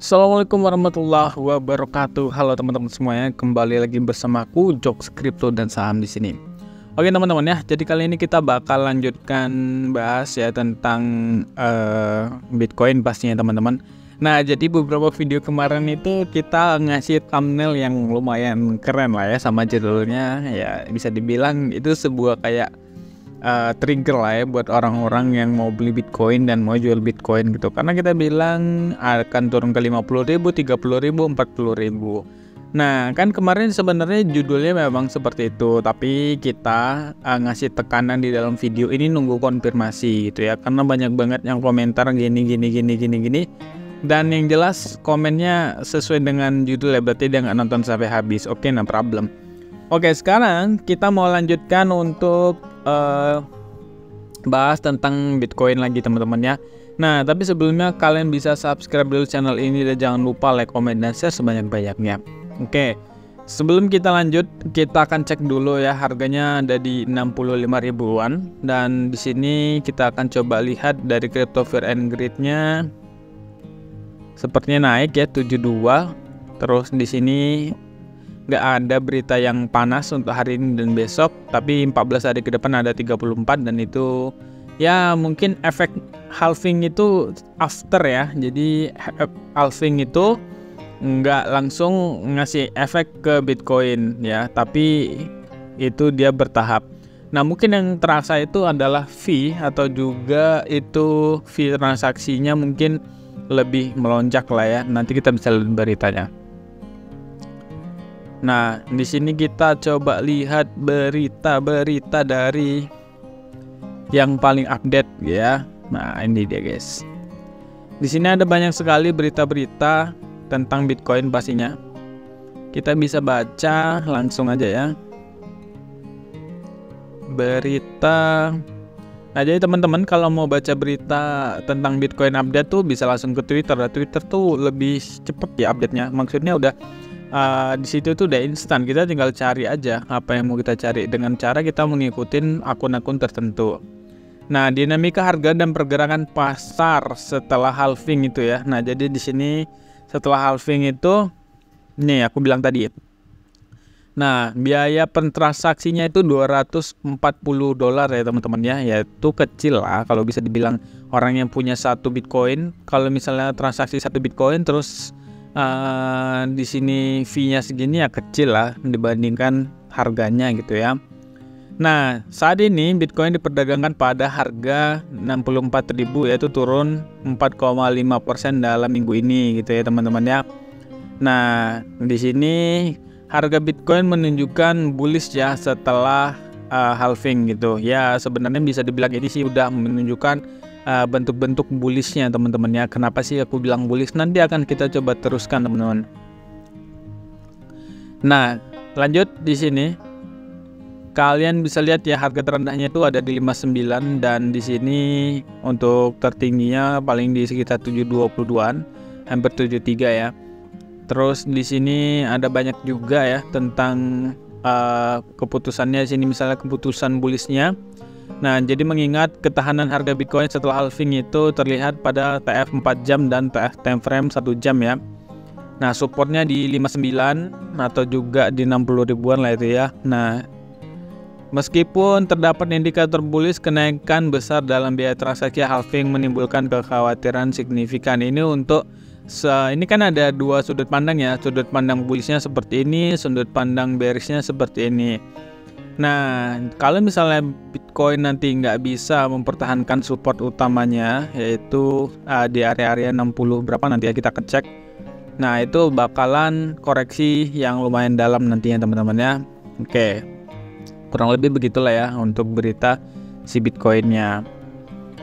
Assalamualaikum warahmatullahi wabarakatuh. Halo teman-teman semuanya, kembali lagi bersamaku Jokes Crypto dan Saham di sini. Oke teman-teman ya, jadi kali ini kita bakal lanjutkan bahas ya tentang Bitcoin pastinya teman-teman. Nah, jadi beberapa video kemarin itu kita ngasih thumbnail yang lumayan keren lah ya sama judulnya, ya bisa dibilang itu sebuah kayak trigger lah ya buat orang-orang yang mau beli Bitcoin dan mau jual Bitcoin gitu. Karena kita bilang akan turun ke 50.000, 30.000, 40.000. Nah, kan kemarin sebenarnya judulnya memang seperti itu, tapi kita ngasih tekanan di dalam video ini nunggu konfirmasi gitu ya. Karena banyak banget yang komentar gini. Dan yang jelas komennya sesuai dengan judul ya, berarti dia nggak nonton sampai habis. Oke, no problem. Oke, sekarang kita mau lanjutkan untuk bahas tentang Bitcoin lagi teman-teman ya. Nah, tapi sebelumnya kalian bisa subscribe dulu channel ini dan jangan lupa like, komen, dan share sebanyak-banyaknya. Oke, sebelum kita lanjut, kita akan cek dulu ya harganya ada di 65 ribuan. Dan di sini kita akan coba lihat dari Crypto Fear and Greed-nya sepertinya naik ya 72. Terus di sini nggak ada berita yang panas untuk hari ini dan besok, tapi 14 hari ke depan ada 34, dan itu ya mungkin efek halving itu after ya. Jadi halving itu nggak langsung ngasih efek ke Bitcoin ya, tapi itu dia bertahap. Nah, mungkin yang terasa itu adalah fee, atau juga itu fee transaksinya mungkin lebih melonjak lah ya. Nanti kita bisa lihat beritanya. Nah, di sini kita coba lihat berita-berita dari yang paling update ya. Nah, ini dia guys. Di sini ada banyak sekali berita-berita tentang Bitcoin pastinya. Kita bisa baca langsung aja ya. Berita. Nah, jadi teman-teman kalau mau baca berita tentang Bitcoin update tuh bisa langsung ke Twitter. Twitter tuh lebih cepet ya update-nya. Maksudnya udah di situ tuh udah instan, kita tinggal cari aja apa yang mau kita cari dengan cara kita mengikuti akun-akun tertentu. Nah, dinamika harga dan pergerakan pasar setelah halving itu ya. Nah, jadi di sini setelah halving itu, nih aku bilang tadi. Nah, biaya pentransaksinya itu $240 ya teman-teman ya. Yaitu kecil lah kalau bisa dibilang. Orang yang punya satu Bitcoin, kalau misalnya transaksi satu Bitcoin terus di sini fee-nya segini ya kecil lah dibandingkan harganya gitu ya. Nah, saat ini Bitcoin diperdagangkan pada harga 64.000, yaitu turun 4,5% dalam minggu ini gitu ya teman-teman ya. Nah, di sini harga Bitcoin menunjukkan bullish ya setelah halving gitu. Ya, sebenarnya bisa dibilang ini sih udah menunjukkan bentuk-bentuk bullishnya teman-teman ya. Kenapa sih aku bilang bullish? Nanti akan kita coba teruskan teman-teman. Nah, lanjut di sini. Kalian bisa lihat ya harga terendahnya itu ada di 59, dan di sini untuk tertingginya paling di sekitar 722-an, hampir 73 ya. Terus di sini ada banyak juga ya tentang keputusannya. Di sini misalnya keputusan bullishnya. Nah, jadi mengingat ketahanan harga Bitcoin setelah halving itu terlihat pada TF 4 jam dan TF time frame 1 jam ya. Nah, supportnya di 59 atau juga di 60 ribuan lah itu ya. Nah, meskipun terdapat indikator bullish, kenaikan besar dalam biaya transaksi halving menimbulkan kekhawatiran signifikan. Ini untuk ini kan ada dua sudut pandang ya. Sudut pandang bullishnya seperti ini, sudut pandang bearishnya seperti ini. Nah, kalau misalnya Bitcoin nanti nggak bisa mempertahankan support utamanya, yaitu di area-area 60 berapa nanti ya kita cek. Nah, itu bakalan koreksi yang lumayan dalam nantinya teman-teman ya. Oke, kurang lebih begitulah ya untuk berita si Bitcoinnya.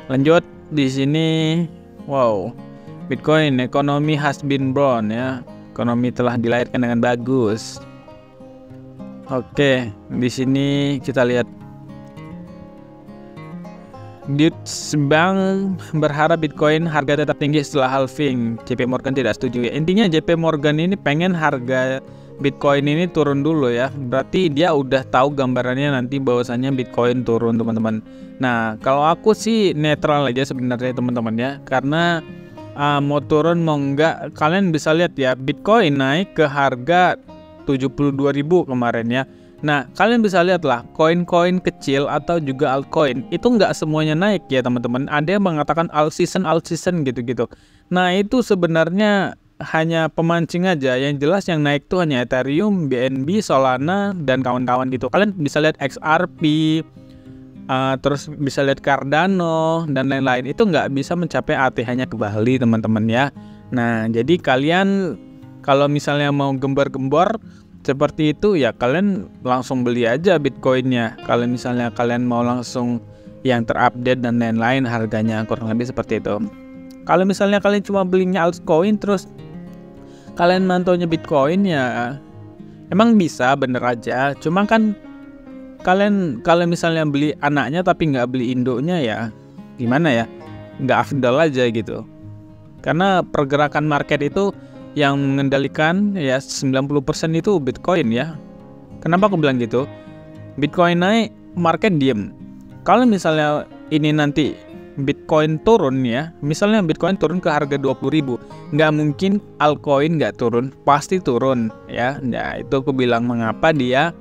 Lanjut di sini, wow, Bitcoin economy has been born ya. Ekonomi telah dilahirkan dengan bagus. Oke, di sini kita lihat Deutsche Bank berharap Bitcoin harga tetap tinggi setelah halving. JP Morgan tidak setuju ya. Intinya JP Morgan ini pengen harga Bitcoin ini turun dulu ya. Berarti dia udah tahu gambarannya nanti bahwasannya Bitcoin turun teman-teman. Nah, kalau aku sih netral aja sebenarnya teman-teman ya. Karena mau turun mau enggak, kalian bisa lihat ya, Bitcoin naik ke harga 72.000 kemarin ya. Nah, kalian bisa lihat lah, koin-koin kecil atau juga altcoin itu nggak semuanya naik ya teman-teman. Ada yang mengatakan all season gitu-gitu. Nah, itu sebenarnya hanya pemancing aja. Yang jelas yang naik tuh hanya Ethereum, BNB, Solana, dan kawan-kawan gitu. Kalian bisa lihat XRP, terus bisa lihat Cardano, dan lain-lain. Itu nggak bisa mencapai ATH-nya ke Bali teman-teman ya. Nah, jadi kalian kalau misalnya mau gembar-gembor seperti itu ya, kalian langsung beli aja Bitcoinnya. Kalau misalnya kalian mau langsung yang terupdate dan lain-lain, harganya kurang lebih seperti itu. Kalau misalnya kalian cuma belinya altcoin terus kalian mantaunya Bitcoin ya, emang bisa bener aja. Cuma kan kalian kalau misalnya beli anaknya tapi nggak beli induknya ya gimana ya, nggak afdal aja gitu. Karena pergerakan market itu yang mengendalikan ya 90% itu Bitcoin ya. Kenapa aku bilang gitu? Bitcoin naik, market diem. Kalau misalnya ini nanti Bitcoin turun ya, misalnya Bitcoin turun ke harga 20.000, nggak mungkin altcoin nggak turun, pasti turun ya. Nah, itu aku bilang mengapa dia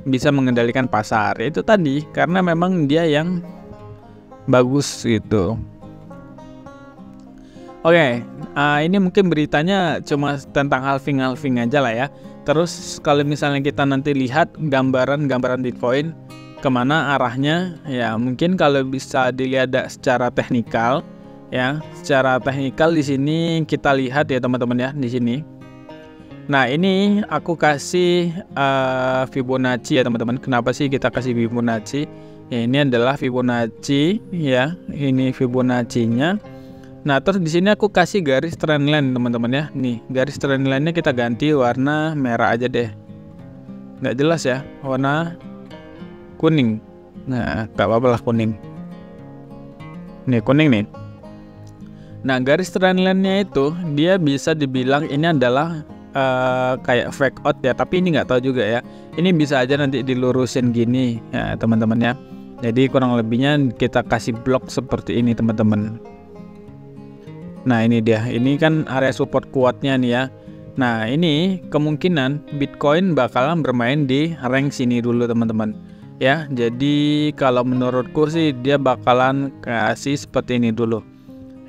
bisa mengendalikan pasar. Itu tadi karena memang dia yang bagus gitu. Oke, ini mungkin beritanya cuma tentang halving aja lah ya. Terus kalau misalnya kita nanti lihat gambaran Bitcoin kemana arahnya, ya mungkin kalau bisa dilihat secara teknikal, ya secara teknikal di sini kita lihat ya teman-teman ya di sini. Nah ini aku kasih Fibonacci ya teman-teman. Kenapa sih kita kasih Fibonacci? Ya ini adalah Fibonacci ya, ini Fibonacci-nya. Nah terus di sini aku kasih garis trendline teman-teman ya. Nih garis trendline-nya kita ganti warna merah aja deh. Nggak jelas ya, warna kuning. Nah gak apa-apa lah kuning. Nih kuning nih. Nah garis trendline-nya itu dia bisa dibilang ini adalah kayak fake out ya. Tapi ini nggak tahu juga ya. Ini bisa aja nanti dilurusin gini ya teman-teman ya. Jadi kurang lebihnya kita kasih blok seperti ini teman-teman. Nah ini dia, ini kan area support kuatnya nih ya. Nah ini kemungkinan Bitcoin bakalan bermain di rank sini dulu teman-teman ya. Jadi kalau menurutku sih dia bakalan kasih seperti ini dulu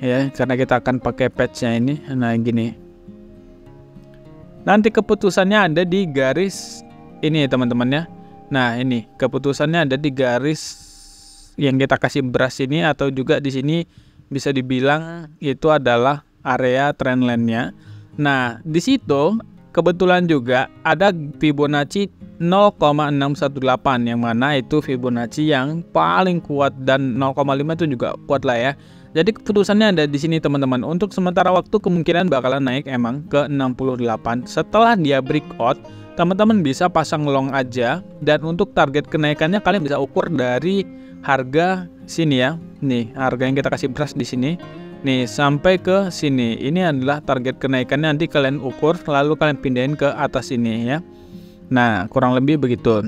ya, karena kita akan pakai patch-nya ini. Nah gini, nanti keputusannya ada di garis ini teman-teman ya. Nah ini keputusannya ada di garis yang kita kasih brush ini, atau juga di sini bisa dibilang itu adalah area trendline-nya. Nah, di situ kebetulan juga ada Fibonacci 0,618 yang mana itu Fibonacci yang paling kuat, dan 0,5 itu juga kuat lah ya. Jadi keputusannya ada di sini teman-teman. Untuk sementara waktu kemungkinan bakalan naik emang ke 68. Setelah dia breakout, teman-teman bisa pasang long aja, dan untuk target kenaikannya kalian bisa ukur dari harga sini ya. Nih, harga yang kita kasih brush di sini. Nih, sampai ke sini. Ini adalah target kenaikannya, nanti kalian ukur lalu kalian pindahin ke atas ini ya. Nah, kurang lebih begitu.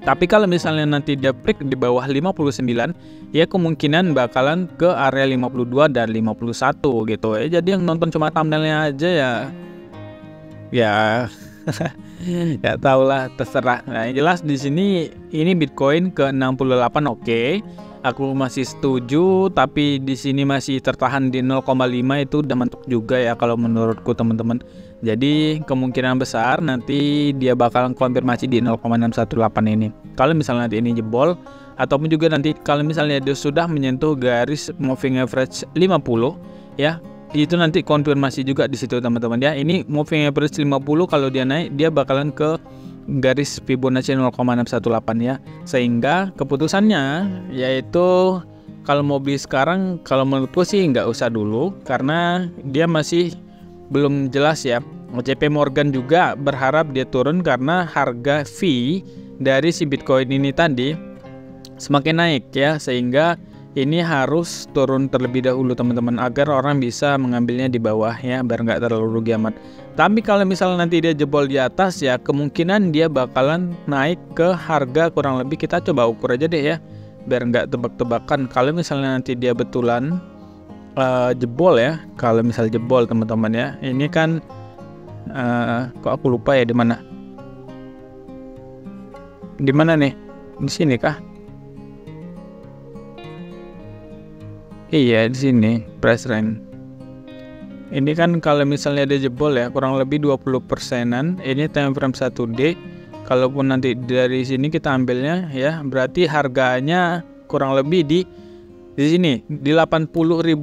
Tapi kalau misalnya nanti dia break di bawah 59, ya kemungkinan bakalan ke area 52 dan 51 gitu ya. Jadi yang nonton cuma thumbnailnya aja ya. Ya ya tau lah, terserah. Nah, yang jelas di sini ini Bitcoin ke 68 oke. Aku masih setuju, tapi di sini masih tertahan di 0,5 itu udah mentok juga ya kalau menurutku teman-teman. Jadi kemungkinan besar nanti dia bakalan konfirmasi di 0,618 ini. Kalau misalnya nanti ini jebol, ataupun juga nanti kalau misalnya dia sudah menyentuh garis moving average 50 ya, itu nanti konfirmasi juga di situ teman-teman ya. Ini moving average 50 kalau dia naik dia bakalan ke garis Fibonacci 0,618 ya. Sehingga keputusannya yaitu kalau mau beli sekarang, kalau menurutku sih nggak usah dulu karena dia masih belum jelas ya. JP Morgan juga berharap dia turun karena harga fee dari si Bitcoin ini tadi semakin naik ya, sehingga ini harus turun terlebih dahulu teman-teman agar orang bisa mengambilnya di bawah ya, biar nggak terlalu rugi amat. Tapi kalau misalnya nanti dia jebol di atas ya, kemungkinan dia bakalan naik ke harga kurang lebih, kita coba ukur aja deh ya biar nggak tebak-tebakan. Kalau misalnya nanti dia betulan jebol ya. Kalau misal jebol teman-teman ya, ini kan kok aku lupa ya di mana? Di mana nih? Di sini kah? Iya, di sini price range. Ini kan kalau misalnya ada jebol ya, kurang lebih 20%-an. Ini time frame 1D. Kalaupun nanti dari sini kita ambilnya ya, berarti harganya kurang lebih di sini di 80.800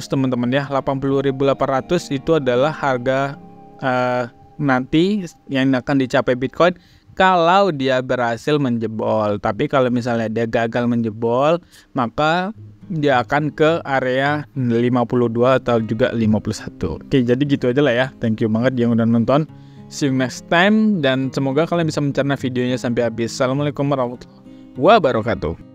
teman-teman ya. 80.800 itu adalah harga nanti yang akan dicapai Bitcoin kalau dia berhasil menjebol. Tapi kalau misalnya dia gagal menjebol, maka dia akan ke area 52 atau juga 51. Oke, jadi gitu aja lah ya. Thank you banget yang udah nonton. See you next time, dan semoga kalian bisa mencerna videonya sampai habis. Assalamualaikum warahmatullahi wabarakatuh.